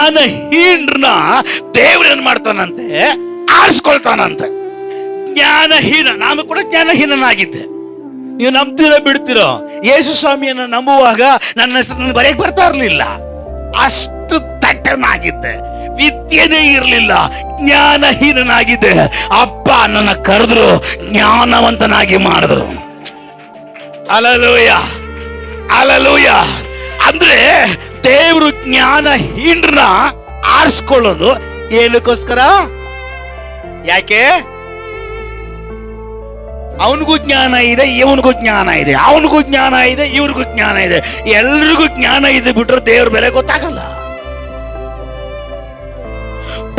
ಜ್ಞಾನಹೀನರನ್ನ ದೇವ್ರು ಏನ್ ಮಾಡ್ತಾನಂತೆ, ಆರಿಸ್ಕೊಳ್ತಾನಂತೆ. ಜ್ಞಾನಹೀನ, ನಾನು ಕೂಡ ಜ್ಞಾನಹೀನನಾಗಿದ್ದೆ. ನೀವು ನಂಬ್ತಿರೋ ಬಿಡ್ತಿರೋ, ಯೇಸು ಸ್ವಾಮಿಯನ್ನ ನಂಬುವಾಗ ನನ್ನ ಹೆಸರು ಬರೆಯಕ್ ಬರ್ತಾ ಇರ್ಲಿಲ್ಲ. ಅಷ್ಟು ತಟ್ಟನಾಗಿದ್ದೆ, ವಿದ್ಯೆನೇ ಇರಲಿಲ್ಲ, ಜ್ಞಾನಹೀನನಾಗಿದ್ದೆ. ಅಪ್ಪ ನನ್ನ ಕರೆದ್ರು, ಜ್ಞಾನವಂತನಾಗಿ ಮಾಡಿದ್ರು. Hallelujah, hallelujah. ಅಂದ್ರೆ ದೇವರು ಜ್ಞಾನಹೀನರನ್ನ ಆರಿಸ್ಕೊಳ್ಳೋದು ಏನಕ್ಕೋಸ್ಕರ? ಯಾಕೆ? ಅವನಿಗೂ ಜ್ಞಾನ ಇದೆ, ಇವನಿಗೂ ಜ್ಞಾನ ಇದೆ, ಅವನಿಗೂ ಜ್ಞಾನ ಇದೆ, ಇವ್ರಿಗೂ ಜ್ಞಾನ ಇದೆ, ಎಲ್ರಿಗೂ ಜ್ಞಾನ ಇದೆ. ಬಿಟ್ರೆ ದೇವ್ರ ಬೆಲೆ ಗೊತ್ತಾಗಲ್ಲ.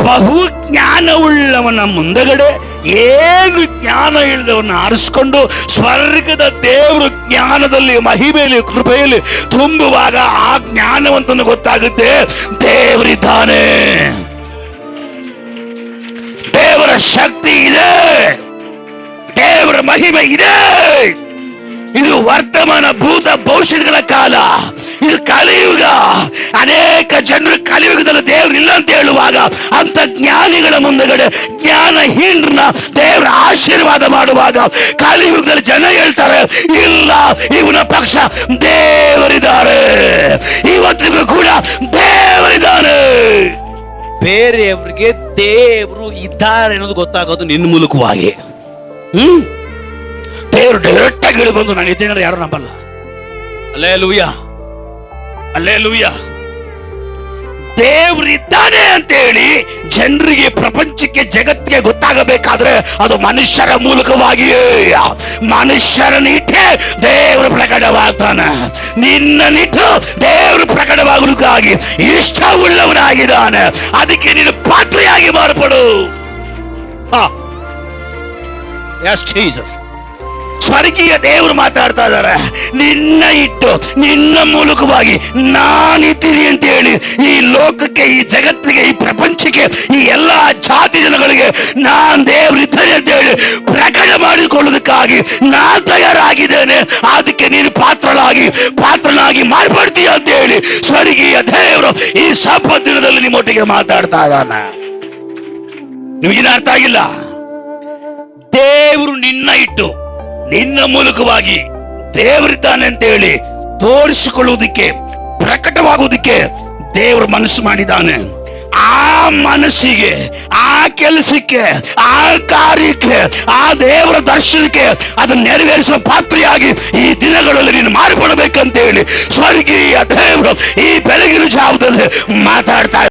ಬಹು ಜ್ಞಾನವುಳ್ಳವನ ಮುಂದಗಡೆ ಏನು ಜ್ಞಾನ ಇಲ್ಲದವನ್ನ ಆರಿಸ್ಕೊಂಡು ಸ್ವರ್ಗದ ದೇವರು ಜ್ಞಾನದಲ್ಲಿ, ಮಹಿಮೆಯಲ್ಲಿ, ಕೃಪೆಯಲ್ಲಿ ತುಂಬುವಾಗ ಆ ಜ್ಞಾನವಂತನ ಗೊತ್ತಾಗುತ್ತೆ ದೇವರಿದ್ದಾನೆ, ದೇವರ ಶಕ್ತಿ ಇದೆ, ದೇವರ ಮಹಿಮೆ ಇದೆ. ಇದು ವರ್ತಮಾನ, ಭೂತ, ಭವಿಷ್ಯಗಳ ಕಾಲ. ಇದು ಕಲಿಯುಗ. ಅನೇಕ ಜನರು ಕಲಿಯುಗದಲ್ಲಿ ದೇವ್ರು ಇಲ್ಲ ಅಂತ ಹೇಳುವಾಗ ಅಂತ ಜ್ಞಾನಿಗಳ ಮುಂದಗಡೆ ಜ್ಞಾನಹೀನರನ್ನ ದೇವರ ಆಶೀರ್ವಾದ ಮಾಡುವಾಗ ಕಲಿಯುಗದಲ್ಲಿ ಜನ ಹೇಳ್ತಾರೆ, ಇಲ್ಲ, ಇವನ ಪಕ್ಷ ದೇವರಿದ್ದಾರೆ, ಇವತ್ತಿಗೂ ಕೂಡ ದೇವರಿದ್ದಾರೆ. ಬೇರೆಯವರಿಗೆ ದೇವರು ಇದ್ದಾರೆ ಅನ್ನೋದು ಗೊತ್ತಾಗೋದು ನಿನ್ನ ಮೂಲಕವಾಗಿ. ದೇವರು ಡೈರೆಕ್ಟ್ ಆಗಿ ಹೇಳಿ ಬಂದು ನಾನು ಇದ್ದೇನೆ ಯಾರು ನಂಬಲ್ಲ. Alleluia, alleluia. ದೇವರಿದ್ದಾನೆ ಅಂತ ಹೇಳಿ ಜನರಿಗೆ, ಪ್ರಪಂಚಕ್ಕೆ, ಜಗತ್ತಿಗೆ ಗೊತ್ತಾಗಬೇಕಾದ್ರೆ ಅದು ಮನುಷ್ಯರ ಮೂಲಕವಾಗಿಯೇ. ಮನುಷ್ಯರನ್ನಿಟ್ಟೆ ದೇವರು ಪ್ರಕಟವಾಗ್ತಾನೆ. ನಿನ್ನನ್ನಿಟ್ಟು ದೇವರು ಪ್ರಕಟವಾಗಲಿಕ್ಕಾಗಿ ಇಷ್ಟವುಳ್ಳವನಾಗಿದ್ದಾನೆ. ಅದಕ್ಕೆ ನೀನು ಪಾತ್ರೆಯಾಗಿ ಮಾರ್ಪಡು. Yes, Jesus. ಸ್ವರ್ಗೀಯ ದೇವರು ಮಾತಾಡ್ತಾ ಇದ್ದಾರೆ. ನಿನ್ನ ಇಟ್ಟು, ನಿನ್ನ ಮೂಲಕವಾಗಿ ನಾನಿದ್ದೀನಿ ಅಂತ ಹೇಳಿ ಈ ಲೋಕಕ್ಕೆ, ಈ ಜಗತ್ತಿಗೆ, ಈ ಪ್ರಪಂಚಕ್ಕೆ, ಈ ಎಲ್ಲ ಜಾತಿ ಜನಗಳಿಗೆ ನಾನ್ ದೇವರಿದ್ದೇನೆ ಅಂತ ಹೇಳಿ ಪ್ರಕಟ ಮಾಡಿಕೊಳ್ಳೋದಕ್ಕಾಗಿ ನಾನ್ ತಯಾರಾಗಿದ್ದೇನೆ. ಅದಕ್ಕೆ ನೀನು ಪಾತ್ರನಾಗಿ ಮಾರ್ಪಡ್ತೀಯ ಅಂತ ಹೇಳಿ ಸ್ವರ್ಗೀಯ ದೇವರು ಈ ಸಬ್ಬತ್ ದಿನದಲ್ಲಿ ನಿಮ್ಮೊಟ್ಟಿಗೆ ಮಾತಾಡ್ತಾ ಇದ್ದಾನೆ. ನಿಮಗಿನ ಅರ್ಥ ಆಗಿಲ್ಲ? ದೇವರು ನಿನ್ನ ಇಟ್ಟು, ನಿನ್ನ ಮೂಲಕವಾಗಿ ದೇವರಿದ್ದಾನೆ ಅಂತ ಹೇಳಿ ತೋರಿಸಿಕೊಳ್ಳುವುದಕ್ಕೆ, ಪ್ರಕಟವಾಗುವುದಕ್ಕೆ ದೇವರು ಮನಸ್ಸು ಮಾಡಿದ್ದಾನೆ. ಆ ಮನಸ್ಸಿಗೆ, ಆ ಕೆಲಸಕ್ಕೆ, ಆ ಕಾರ್ಯಕ್ಕೆ, ಆ ದೇವರ ದರ್ಶನಕ್ಕೆ ಅದನ್ನು ನೆರವೇರಿಸುವ ಪಾತ್ರೆಯಾಗಿ ಈ ದಿನಗಳಲ್ಲಿ ನೀನು ಮಾರ್ಪಡಬೇಕಂತ ಹೇಳಿ ಸ್ವರ್ಗೀಯ ದೇವರು ಈ ಬೆಳಗಿನ ಜಾವದಲ್ಲಿ ಮಾತಾಡ್ತಾ